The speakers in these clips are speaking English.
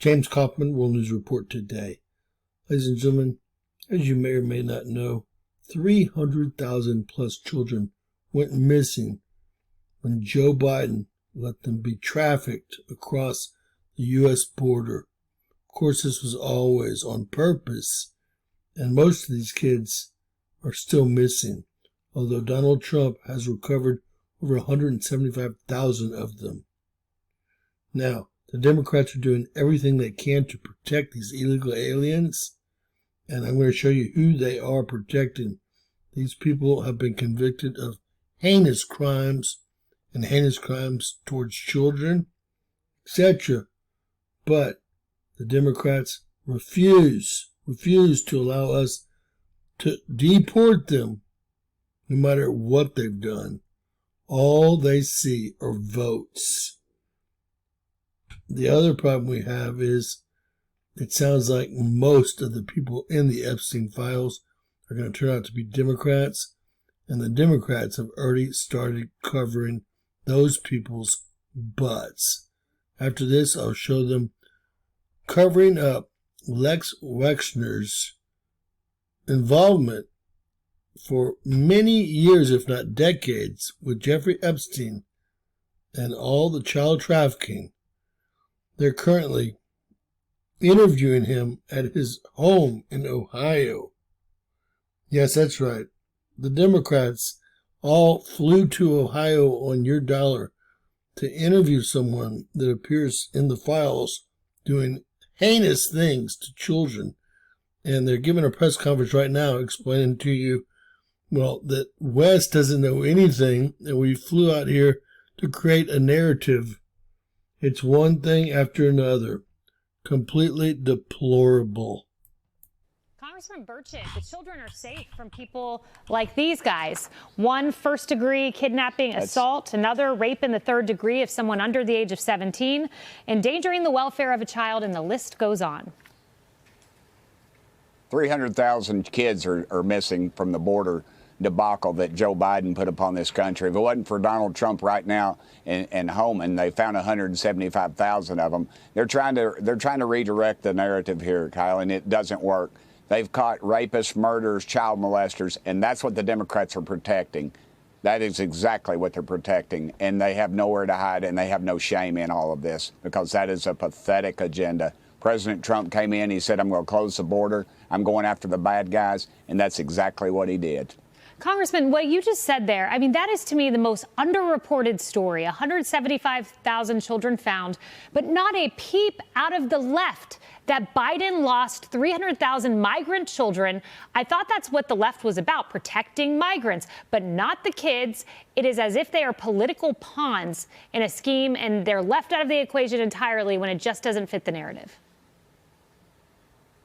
James Kaufman, World News Report today. Ladies and gentlemen, as you may or may not know, 300,000 plus children went missing when Joe Biden let them be trafficked across the U.S. border. Of course, this was always on purpose, and most of these kids are still missing, although Donald Trump has recovered over 175,000 of them. Now, the Democrats are doing everything they can to protect these illegal aliens, and I'm going to show you who they are protecting. These people have been convicted of heinous crimes and heinous crimes towards children, etc. But the Democrats refuse to allow us to deport them, no matter what they've done. All they see are votes. The other problem we have is it sounds like most of the people in the Epstein files are going to turn out to be Democrats, and the Democrats have already started covering those people's butts. After this, I'll show them covering up Lex Wexner's involvement for many years, if not decades, with Jeffrey Epstein and all the child trafficking. They're currently interviewing him at his home in Ohio. Yes, that's right. The Democrats all flew to Ohio on your dollar to interview someone that appears in the files doing heinous things to children. And they're giving a press conference right now explaining to you, well, that West doesn't know anything, and we flew out here to create a narrative. It's one thing after another. Completely deplorable. Congressman Burchett, the children are safe from people like these guys. One, first-degree kidnapping, assault. Another, rape in the third degree of someone under the age of 17. Endangering the welfare of a child, and the list goes on. 300,000 kids are missing from the border debacle that Joe Biden put upon this country. If it wasn't for Donald Trump right now and home, and they found 175,000 of them, they're trying to redirect the narrative here, Kyle, and it doesn't work. They've caught rapists, murderers, child molesters, and that's what the Democrats are protecting. That is exactly what they're protecting, and they have nowhere to hide, and they have no shame in all of this, because that is a pathetic agenda. President Trump came in, he said, I'm going to close the border, I'm going after the bad guys, and that's exactly what he did. Congressman, what you just said there, I mean, that is to me the most underreported story. 175,000 children found, but not a peep out of the left that Biden lost 300,000 migrant children. I thought that's what the left was about, protecting migrants, but not the kids. It is as if they are political pawns in a scheme, and they're left out of the equation entirely when it just doesn't fit the narrative.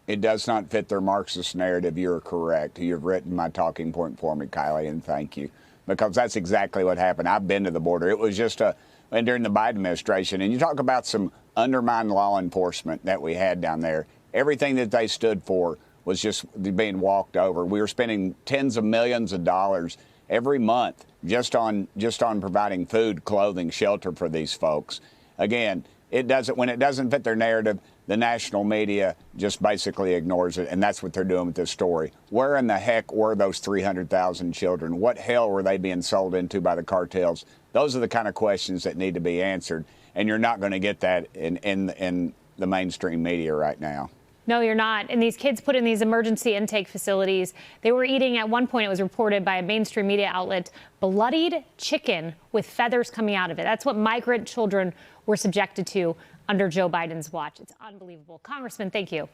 It does not fit their Marxist narrative. You're correct. You've written my talking point for me, Kylie, and thank you. Because that's exactly what happened. I've been to the border. It was just during the Biden administration. And you talk about some undermined law enforcement that we had down there. Everything that they stood for was just being walked over. We were spending tens of millions of dollars every month just on providing food, clothing, shelter for these folks. Again, when it doesn't fit their narrative, the national media just basically ignores it, and that's what they're doing with this story. Where in the heck were those 300,000 children? What hell were they being sold into by the cartels? Those are the kind of questions that need to be answered, and you're not going to get that in the mainstream media right now. No, you're not. And these kids put in these emergency intake facilities. They were eating, at one point, it was reported by a mainstream media outlet, bloodied chicken with feathers coming out of it. That's what migrant children were subjected to under Joe Biden's watch. It's unbelievable. Congressman, thank you.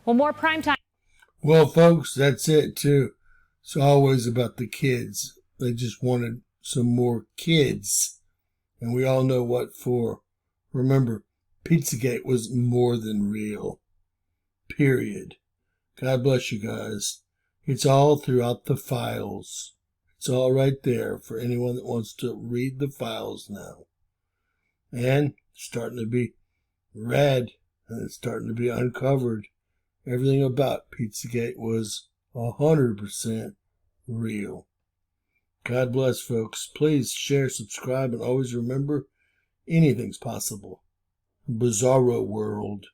Well, more primetime. Well, folks, that's it, too. It's always about the kids. They just wanted some more kids. And we all know what for. Remember, Pizzagate was more than real. Period. God bless you guys. It's all throughout the files. It's all right there for anyone that wants to read the files now. And it's starting to be read, and it's starting to be uncovered. Everything about Pizzagate was 100% real. God bless, folks. Please share, subscribe, and always remember, anything's possible bizarro world.